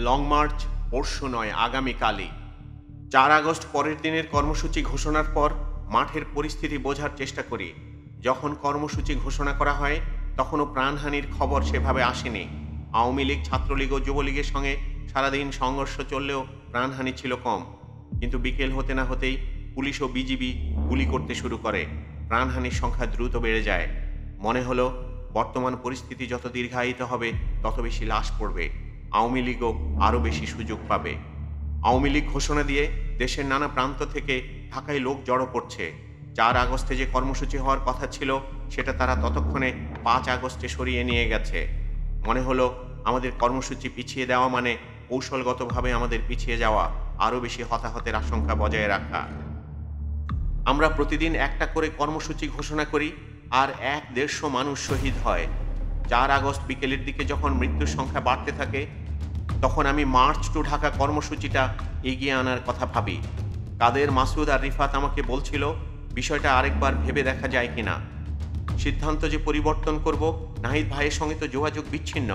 Long March পরশু নয়, আগামীকালই। ৪ August পরের দিনের কর্মসূচি ঘোষণার পর মাঠের পরিস্থিতি বোঝার চেষ্টা করি। যখন কর্মসূচি ঘোষণা করা হয় তখনও প্রাণহানির খবর সেভাবে আসেনি। আওয়ামী লীগ, ছাত্রলীগ ও যুবলীগের সঙ্গে সারাদিন সংঘর্ষ চললেও প্রাণহানি ছিল কম। কিন্তু বিকেল হতে না হতেই পুলিশ ও বিজিবি গুলি করতে শুরু করে। প্রাণহানির সংখ্যা দ্রুত বেড়ে যায়। মনে হলো বর্তমান পরিস্থিতি যত দীর্ঘায়িত হবে তত বেশি লাশ পড়বে, আওয়ামী লীগও আরও বেশি সুযোগ পাবে। আওয়ামী লীগ ঘোষণা দিয়ে দেশের নানা প্রান্ত থেকে ঢাকায় লোক জড়ো করছে। ৪ আগস্টে যে কর্মসূচি হওয়ার কথা ছিল সেটা তারা ততক্ষণে ৫ আগস্টে সরিয়ে নিয়ে গেছে। মনে হলো আমাদের কর্মসূচি পিছিয়ে দেওয়া মানে কৌশলগতভাবে আমাদের পিছিয়ে যাওয়া, আরও বেশি হতাহতের আশঙ্কা বজায় রাখা। আমরা প্রতিদিন একটা করে কর্মসূচি ঘোষণা করি আর ১-১৫০ মানুষ শহীদ হয়। ৪ আগস্ট বিকেলের দিকে যখন মৃত্যুর সংখ্যা বাড়তে থাকে তখন আমি মার্চ টু ঢাকা কর্মসূচিটা এগিয়ে আনার কথা ভাবি। কাদের, মাসুদ আর রিফাত আমাকে বলছিল বিষয়টা আরেকবার ভেবে দেখা যায় কিনা। সিদ্ধান্ত যে পরিবর্তন করব, নাহিদ ভাইয়ের সঙ্গে তো যোগাযোগ বিচ্ছিন্ন।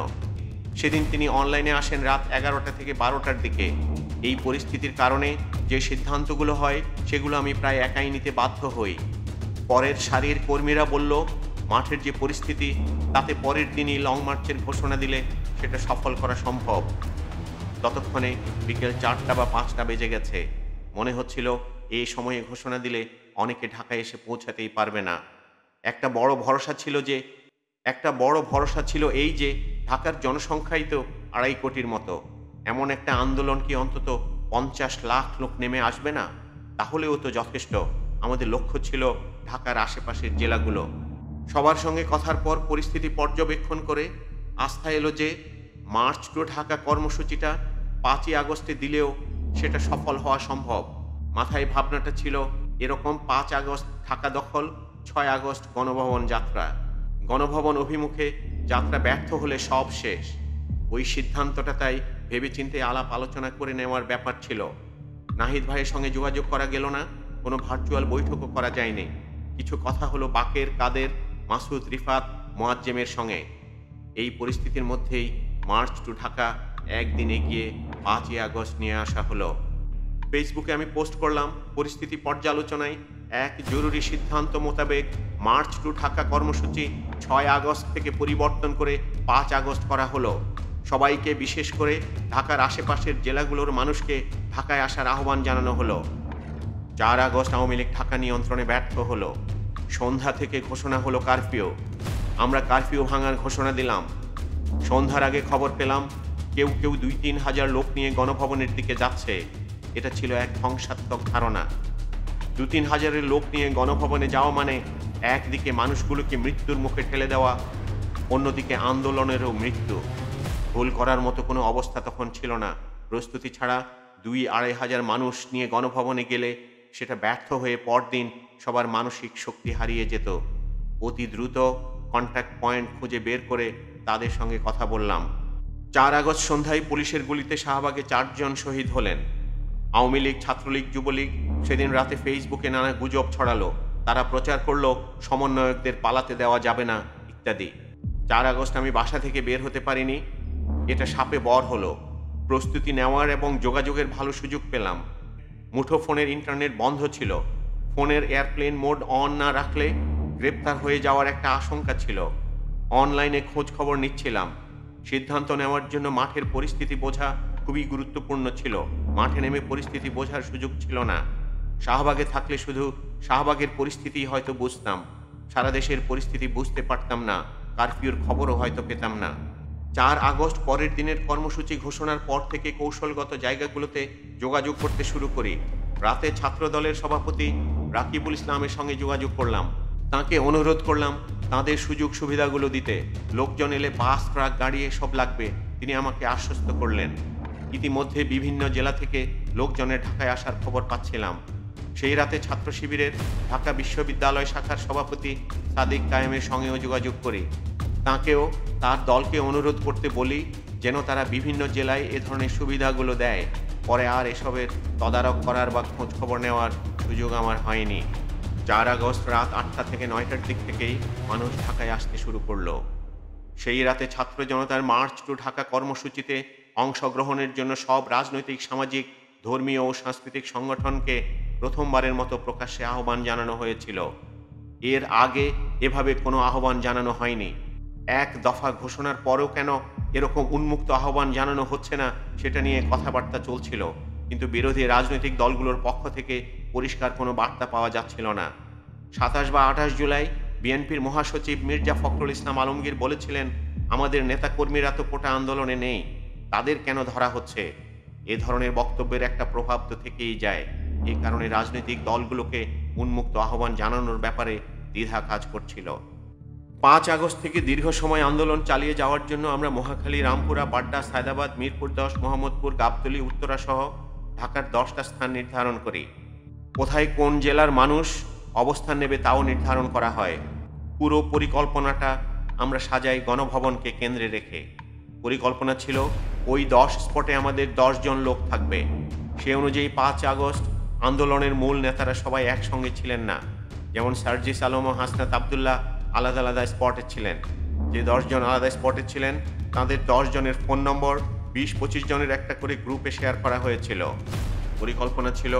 সেদিন তিনি অনলাইনে আসেন রাত ১১টা থেকে ১২টার দিকে। এই পরিস্থিতির কারণে যে সিদ্ধান্তগুলো হয় সেগুলো আমি প্রায় একাই নিতে বাধ্য হই। পরের সারির কর্মীরা বলল মাঠের যে পরিস্থিতি তাতে পরের দিনই লং মার্চের ঘোষণা দিলে সেটা সফল করা সম্ভব। ততক্ষণে বিকেল ৪টা বা ৫টা বেজে গেছে। মনে হচ্ছিল এই সময়ে ঘোষণা দিলে অনেকে ঢাকায় এসে পৌঁছাতেই পারবে না। একটা বড় ভরসা ছিল এই যে ঢাকার জনসংখ্যাই তো ২.৫ কোটির মতো। এমন একটা আন্দোলন কি অন্তত ৫০ লাখ লোক নেমে আসবে না? তাহলেও তো যথেষ্ট। আমাদের লক্ষ্য ছিল ঢাকার আশেপাশের জেলাগুলো। সবার সঙ্গে কথার পর পরিস্থিতি পর্যবেক্ষণ করে আস্থা এলো যে মার্চ টু ঢাকা কর্মসূচিটা ৫ই আগস্টে দিলেও সেটা সফল হওয়া সম্ভব। মাথায় ভাবনাটা ছিল এরকম: ৫ আগস্ট ঢাকা দখল, ৬ আগস্ট গণভবন যাত্রা। গণভবন অভিমুখে যাত্রা ব্যর্থ হলে সব শেষ। ওই সিদ্ধান্তটা তাই ভেবেচিন্তে আলাপ আলোচনা করে নেওয়ার ব্যাপার ছিল। নাহিদ ভাইয়ের সঙ্গে যোগাযোগ করা গেল না, কোনো ভার্চুয়াল বৈঠকও করা যায়নি। কিছু কথা হলো বাকের, কাদের, মাসুদ, রিফাত, মোয়াজ্জেমের সঙ্গে। এই পরিস্থিতির মধ্যেই মার্চ টু ঢাকা একদিন এগিয়ে ৫ই আগস্ট নিয়ে আসা হলো। ফেসবুকে আমি পোস্ট করলাম, পরিস্থিতি পর্যালোচনায় এক জরুরি সিদ্ধান্ত মোতাবেক মার্চ টু ঢাকা কর্মসূচি ৬ আগস্ট থেকে পরিবর্তন করে ৫ আগস্ট করা হলো। সবাইকে, বিশেষ করে ঢাকার আশেপাশের জেলাগুলোর মানুষকে ঢাকায় আসার আহ্বান জানানো হলো। ৪ আগস্ট আওয়ামী লীগ ঢাকা নিয়ন্ত্রণে ব্যর্থ হলো। সন্ধ্যা থেকে ঘোষণা হলো কারফিউ। আমরা কারফিউ ভাঙার ঘোষণা দিলাম। সন্ধ্যার আগে খবর পেলাম কেউ কেউ ২-৩ হাজার লোক নিয়ে গণভবনের দিকে যাচ্ছে। এটা ছিল এক ধ্বংসাত্মক ধারণা। ২-৩ হাজারের লোক নিয়ে গণভবনে যাওয়া মানে একদিকে মানুষগুলোকে মৃত্যুর মুখে ঠেলে দেওয়া, অন্যদিকে আন্দোলনেরও মৃত্যু। ভুল করার মতো কোনো অবস্থা তখন ছিল না। প্রস্তুতি ছাড়া ২-২.৫ হাজার মানুষ নিয়ে গণভবনে গেলে সেটা ব্যর্থ হয়ে পরদিন সবার মানসিক শক্তি হারিয়ে যেত। অতি দ্রুত কন্ট্যাক্ট পয়েন্ট খুঁজে বের করে তাদের সঙ্গে কথা বললাম। ৪ আগস্ট সন্ধ্যায় পুলিশের গুলিতে শাহবাগে ৪ জন শহীদ হলেন। আওয়ামী লীগ, ছাত্রলীগ, যুবলীগ সেদিন রাতে ফেসবুকে নানা গুজব ছড়ালো। তারা প্রচার করলো সমন্বয়কদের পালাতে দেওয়া যাবে না ইত্যাদি। ৪ আগস্ট আমি বাসা থেকে বের হতে পারিনি। এটা শাপে বর হলো। প্রস্তুতি নেওয়ার এবং যোগাযোগের ভালো সুযোগ পেলাম। মুঠোফোনের ইন্টারনেট বন্ধ ছিল। ফোনের এয়ারপ্লেন মোড অন না রাখলে গ্রেপ্তার হয়ে যাওয়ার একটা আশঙ্কা ছিল। অনলাইনে খোঁজ খবর নিচ্ছিলাম। সিদ্ধান্ত নেওয়ার জন্য মাঠের পরিস্থিতি বোঝা খুবই গুরুত্বপূর্ণ ছিল। মাঠে নেমে পরিস্থিতি বোঝার সুযোগ ছিল না। শাহবাগে থাকলে শুধু শাহবাগের পরিস্থিতি হয়তো বুঝতাম, সারা দেশের পরিস্থিতি বুঝতে পারতাম না, কারফিউর খবরও হয়তো পেতাম না। ৪ আগস্ট পরের দিনের কর্মসূচি ঘোষণার পর থেকে কৌশলগত জায়গাগুলোতে যোগাযোগ করতে শুরু করি। রাতে ছাত্রদলের সভাপতি রাকিবুল ইসলামের সঙ্গে যোগাযোগ করলাম। তাকে অনুরোধ করলাম তাদের সুযোগ সুবিধাগুলো দিতে। লোকজন এলে বাস, ট্রাক, গাড়ি এসব লাগবে, তিনি আমাকে আশ্বস্ত করলেন। ইতিমধ্যে বিভিন্ন জেলা থেকে লোকজনের ঢাকায় আসার খবর পাচ্ছিলাম। সেই রাতে ছাত্র শিবিরের ঢাকা বিশ্ববিদ্যালয় শাখার সভাপতি সাদিক কায়েমের সঙ্গেও যোগাযোগ করি। তাঁকেও তার দলকে অনুরোধ করতে বলি যেন তারা বিভিন্ন জেলায় এ ধরনের সুবিধাগুলো দেয়। পরে আর এসবের তদারক করার বা খোঁজ খবর নেওয়ার সুযোগ আমার হয়নি। ৪ আগস্ট রাত ৮টা থেকে ৯টার দিক থেকেই মানুষ ঢাকায় আসতে শুরু করলো। সেই রাতে ছাত্র জনতার মার্চ টু ঢাকা কর্মসূচিতে অংশগ্রহণের জন্য সব রাজনৈতিক, সামাজিক, ধর্মীয় ও সাংস্কৃতিক সংগঠনকে প্রথমবারের মতো প্রকাশ্যে আহ্বান জানানো হয়েছিল। এর আগে এভাবে কোনো আহ্বান জানানো হয়নি। এক দফা ঘোষণার পরেও কেন এরকম উন্মুক্ত আহ্বান জানানো হচ্ছে না সেটা নিয়ে কথাবার্তা চলছিল, কিন্তু বিরোধী রাজনৈতিক দলগুলোর পক্ষ থেকে পরিষ্কার কোনো বার্তা পাওয়া যাচ্ছিল না। ২৭ বা ২৮ জুলাই বিএনপির মহাসচিব মির্জা ফখরুল ইসলাম আলমগীর বলেছিলেন, আমাদের নেতাকর্মীরা তো কোটা আন্দোলনে নেই, তাদের কেন ধরা হচ্ছে? এ ধরনের বক্তব্যের একটা প্রভাব তো থেকেই যায়। এই কারণে রাজনৈতিক দলগুলোকে উন্মুক্ত আহ্বান জানানোর ব্যাপারে দ্বিধা কাজ করছিল। ৫ আগস্ট থেকে দীর্ঘ সময় আন্দোলন চালিয়ে যাওয়ার জন্য আমরা মহাখালী, রামপুরা, বাড্ডা, সায়দাবাদ, মিরপুর ১০, মোহাম্মদপুর, গাবতলী, উত্তরা সহ ঢাকার ১০টা স্থান নির্ধারণ করি। কোথায় কোন জেলার মানুষ অবস্থান নেবে তাও নির্ধারণ করা হয়। পুরো পরিকল্পনাটা আমরা সাজাই গণভবনকে কেন্দ্রে রেখে। পরিকল্পনা ছিল ওই ১০ স্পটে আমাদের ১০ জন লোক থাকবে। সে অনুযায়ী ৫ আগস্ট আন্দোলনের মূল নেতারা সবাই একসঙ্গে ছিলেন না। যেমন সার্জিস আলম ও হাসনাত আবদুল্লাহ আলাদা আলাদা স্পটে ছিলেন। যে ১০ জন আলাদা স্পটে ছিলেন তাদের ১০ জনের ফোন নম্বর ২০-২৫ জনের একটা করে গ্রুপে শেয়ার করা হয়েছিল। পরিকল্পনা ছিল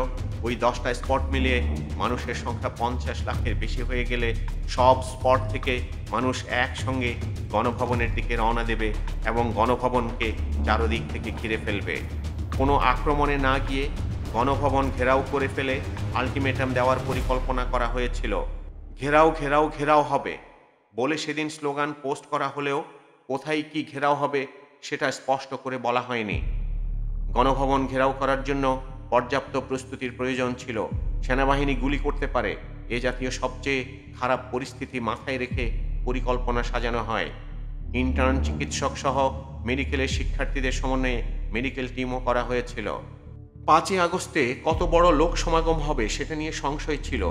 ওই 10টা স্পট মিলিয়ে মানুষের সংখ্যা ৫০ লাখের বেশি হয়ে গেলে সব স্পট থেকে মানুষ একসঙ্গে গণভবনের দিকে রওনা দেবে এবং গণভবনকে চারদিক থেকে ঘিরে ফেলবে। কোনো আক্রমণে না গিয়ে গণভবন ঘেরাও করে ফেলে আলটিমেটাম দেওয়ার পরিকল্পনা করা হয়েছিল। ঘেরাও ঘেরাও ঘেরাও হবে বলে সেদিন স্লোগান পোস্ট করা হলেও কোথায় কি ঘেরাও হবে সেটা স্পষ্ট করে বলা হয়নি। গণভবন ঘেরাও করার জন্য পর্যাপ্ত প্রস্তুতির প্রয়োজন ছিল। সেনাবাহিনী গুলি করতে পারে, এ জাতীয় সবচেয়ে খারাপ পরিস্থিতি মাথায় রেখে পরিকল্পনা সাজানো হয়। ইন্টার্ন চিকিৎসক সহ মেডিকেলের শিক্ষার্থীদের সমন্বয়ে মেডিকেল টিমও করা হয়েছিল। ৫ই আগস্টে কত বড় লোক সমাগম হবে সেটা নিয়ে সংশয় ছিল।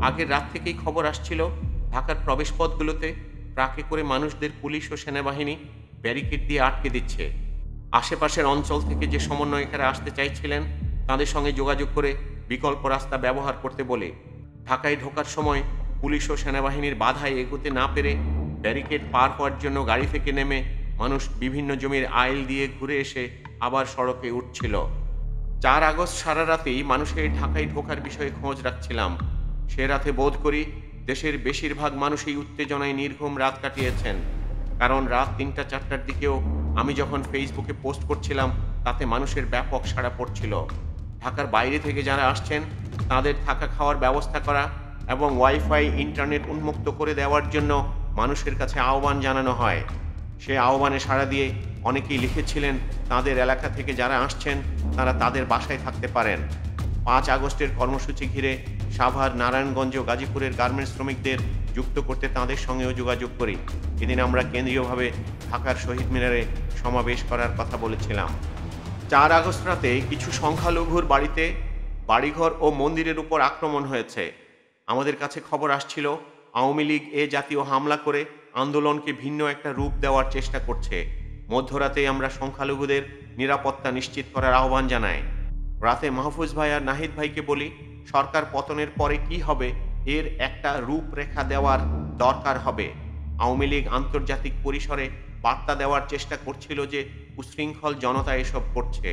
আগের রাত থেকেই খবর আসছিল ঢাকার প্রবেশপথগুলোতে ট্রাকে করে মানুষদের পুলিশ ও সেনাবাহিনী ব্যারিকেড দিয়ে আটকে দিচ্ছে। আশেপাশের অঞ্চল থেকে যে সমন্বয়কারা আসতে চাইছিলেন তাদের সঙ্গে যোগাযোগ করে বিকল্প রাস্তা ব্যবহার করতে বলে ঢাকায় ঢোকার সময় পুলিশ ও সেনাবাহিনীর বাধায় এগোতে না পেরে ব্যারিকেড পার হওয়ার জন্য গাড়ি থেকে নেমে মানুষ বিভিন্ন জমির আইল দিয়ে ঘুরে এসে আবার সড়কে উঠছিল। ৪ আগস্ট সারা রাতেই মানুষের ঢাকায় ঢোকার বিষয়ে খোঁজ রাখছিলাম। সে রাতে বোধ করি দেশের বেশিরভাগ মানুষই উত্তেজনায় নির্ঘুম রাত কাটিয়েছেন, কারণ রাত ৩টা-৪টার দিকেও আমি যখন ফেসবুকে পোস্ট করছিলাম তাতে মানুষের ব্যাপক সাড়া পড়ছিল। ঢাকার বাইরে থেকে যারা আসছেন তাদের থাকা খাওয়ার ব্যবস্থা করা এবং ওয়াইফাই ইন্টারনেট উন্মুক্ত করে দেওয়ার জন্য মানুষের কাছে আহ্বান জানানো হয়। সে আহ্বানে সাড়া দিয়ে অনেকেই লিখেছিলেন তাদের এলাকা থেকে যারা আসছেন তারা তাদের বাসায় থাকতে পারেন। ৫ আগস্টের কর্মসূচি ঘিরে সাভার, নারায়ণগঞ্জ ও গাজীপুরের গার্মেন্টস শ্রমিকদের যুক্ত করতে তাদের সঙ্গেও যোগাযোগ করি। এদিন আমরা কেন্দ্রীয়ভাবে ঢাকার শহীদ মিনারে সমাবেশ করার কথা বলেছিলাম। ৪ আগস্ট রাতে কিছু সংখ্যালঘুর বাড়িতে, বাড়িঘর ও মন্দিরের উপর আক্রমণ হয়েছে। আমাদের কাছে খবর আসছিল আওয়ামী লীগ এ জাতীয় হামলা করে আন্দোলনকে ভিন্ন একটা রূপ দেওয়ার চেষ্টা করছে। মধ্যরাতে আমরা সংখ্যালঘুদের নিরাপত্তা নিশ্চিত করার আহ্বান জানাই। রাতে মাহফুজ ভাই আর নাহিদ ভাইকে বলি সরকার পতনের পরে কি হবে এর একটা রূপরেখা দেওয়ার দরকার হবে। আওয়ামী লীগ আন্তর্জাতিক পরিসরে বার্তা দেওয়ার চেষ্টা করছিল যে উশৃঙ্খল জনতা এসব করছে,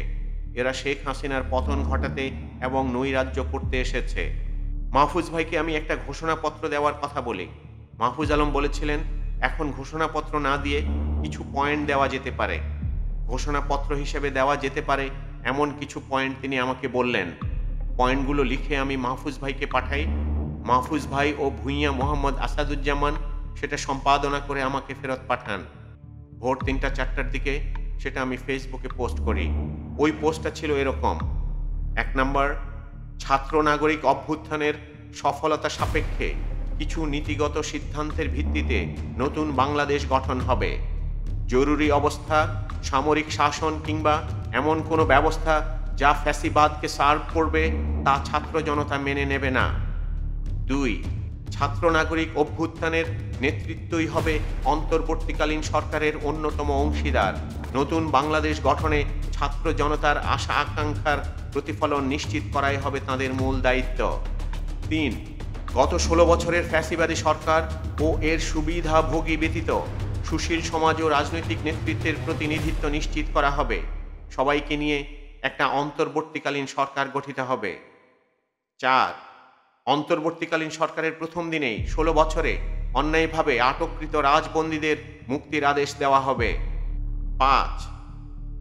এরা শেখ হাসিনার পতন ঘটাতে এবং নৈরাজ্য করতে এসেছে। মাহফুজ ভাইকে আমি একটা ঘোষণাপত্র দেওয়ার কথা বলি। মাহফুজ আলম বলেছিলেন এখন ঘোষণাপত্র না দিয়ে কিছু পয়েন্ট দেওয়া যেতে পারে। ঘোষণাপত্র হিসেবে দেওয়া যেতে পারে এমন কিছু পয়েন্ট তিনি আমাকে বললেন। পয়েন্টগুলো লিখে আমি মাহফুজ ভাইকে পাঠাই। মাহফুজ ভাই ও ভূঁইয়া মোহাম্মদ আসাদুজ্জামান সেটা সম্পাদনা করে আমাকে ফেরত পাঠান। ভোর ৩টা-৪টার দিকে সেটা আমি ফেসবুকে পোস্ট করি। ওই পোস্টটা ছিল এরকম: ১ নম্বর, ছাত্র নাগরিক অভ্যুত্থানের সফলতা সাপেক্ষে কিছু নীতিগত সিদ্ধান্তের ভিত্তিতে নতুন বাংলাদেশ গঠন হবে। জরুরি অবস্থা, সামরিক শাসন কিংবা এমন কোনো ব্যবস্থা যা ফ্যাসিবাদকে সার্ভ করবে তা ছাত্র জনতা মেনে নেবে না। ২, ছাত্র নাগরিক অভ্যুত্থানের নেতৃত্বই হবে অন্তর্বর্তীকালীন সরকারের অন্যতম অংশীদার। নতুন বাংলাদেশ গঠনে ছাত্র জনতার আশা আকাঙ্ক্ষার প্রতিফলন নিশ্চিত করাই হবে তাদের মূল দায়িত্ব। ৩, গত ১৬ বছরের ফ্যাসিবাদী সরকার ও এর সুবিধাভোগী ব্যতীত সুশীল সমাজ ও রাজনৈতিক নেতৃত্বের প্রতিনিধিত্ব নিশ্চিত করা হবে। সবাইকে নিয়ে একটা অন্তর্বর্তীকালীন সরকার গঠিত হবে। 4, অন্তর্বর্তীকালীন সরকারের প্রথম দিনেই 16 বছরে অন্যায়ভাবে আটককৃত রাজবন্দীদের মুক্তির আদেশ দেওয়া হবে। 5,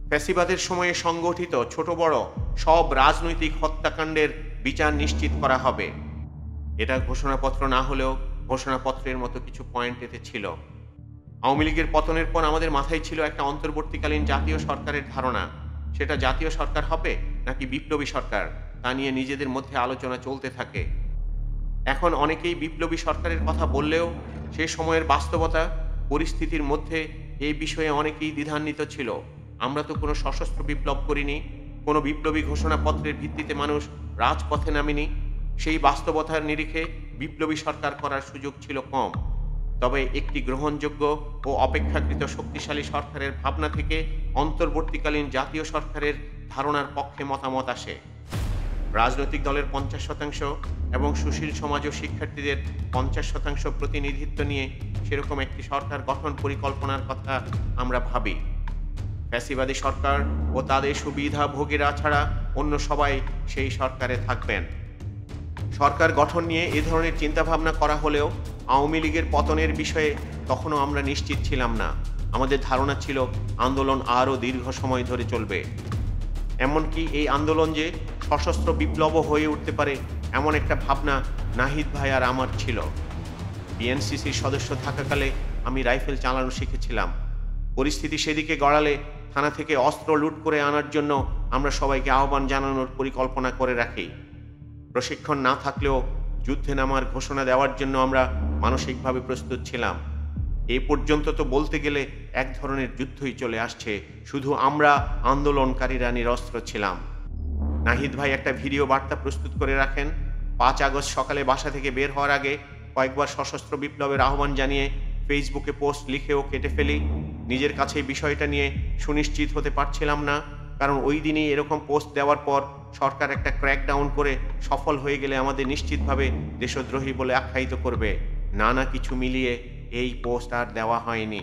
ফ্যাসিবাদের সময়ে সংগঠিত ছোট বড় সব রাজনৈতিক হত্যাকাণ্ডের বিচার নিশ্চিত করা হবে। এটা ঘোষণাপত্র না হলেও ঘোষণাপত্রের মতো কিছু পয়েন্ট এতে ছিল। আওয়ামী লীগের পতনের পর আমাদের মাথায় ছিল একটা অন্তর্বর্তীকালীন জাতীয় সরকারের ধারণা। সেটা জাতীয় সরকার হবে নাকি বিপ্লবী সরকার, তা নিয়ে নিজেদের মধ্যে আলোচনা চলতে থাকে। এখন অনেকেই বিপ্লবী সরকারের কথা বললেও সে সময়ের বাস্তবতা পরিস্থিতির মধ্যে এই বিষয়ে অনেকেই দ্বিধান্বিত ছিল। আমরা তো কোনো সশস্ত্র বিপ্লব করিনি, কোনো বিপ্লবী ঘোষণাপত্রের ভিত্তিতে মানুষ রাজপথে নামেনি। সেই বাস্তবতার নিরিখে বিপ্লবী সরকার করার সুযোগ ছিল কম। তবে একটি গ্রহণযোগ্য ও অপেক্ষাকৃত শক্তিশালী সরকারের ভাবনা থেকে অন্তর্বর্তীকালীন জাতীয় সরকারের ধারণার পক্ষে মতামত আসে। রাজনৈতিক দলের 50% এবং সুশীল সমাজ ও শিক্ষার্থীদের 50% প্রতিনিধিত্ব নিয়ে সেরকম একটি সরকার গঠন পরিকল্পনার কথা আমরা ভাবি। ফ্যাসিবাদী সরকার ও তাদের সুবিধা ভোগীরা ছাড়া অন্য সবাই সেই সরকারে থাকবেন। সরকার গঠন নিয়ে এ ধরনের চিন্তাভাবনা করা হলেও আওয়ামী লীগের পতনের বিষয়ে তখনও আমরা নিশ্চিত ছিলাম না। আমাদের ধারণা ছিল আন্দোলন আরও দীর্ঘ সময় ধরে চলবে। এমনকি এই আন্দোলন যে সশস্ত্র বিপ্লবও হয়ে উঠতে পারে এমন একটা ভাবনা নাহিদ ভাই আর আমার ছিল। বিএনসিসির সদস্য থাকাকালে আমি রাইফেল চালানো শিখেছিলাম। পরিস্থিতি সেদিকে গড়ালে থানা থেকে অস্ত্র লুট করে আনার জন্য আমরা সবাইকে আহ্বান জানানোর পরিকল্পনা করে রাখি। প্রশিক্ষণ না থাকলেও যুদ্ধে নামার ঘোষণা দেওয়ার জন্য আমরা মানসিকভাবে প্রস্তুত ছিলাম। এ পর্যন্ত তো বলতে গেলে এক ধরনের যুদ্ধই চলে আসছে, শুধু আমরা আন্দোলনকারীরা নিরস্ত্র ছিলাম। নাহিদ ভাই একটা ভিডিও বার্তা প্রস্তুত করে রাখেন। 5 আগস্ট সকালে বাসা থেকে বের হওয়ার আগে কয়েকবার সশস্ত্র বিপ্লবের আহ্বান জানিয়ে ফেসবুকে পোস্ট লিখেও কেটে ফেলি। নিজের কাছে বিষয়টা নিয়ে সুনিশ্চিত হতে পারছিলাম না, কারণ ওই দিনই এরকম পোস্ট দেওয়ার পর সরকার একটা ক্র্যাকডাউন করে সফল হয়ে গেলে আমাদের নিশ্চিতভাবে দেশদ্রোহী বলে আখ্যায়িত করবে। নানা কিছু মিলিয়ে এই পোস্ট আর দেওয়া হয়নি।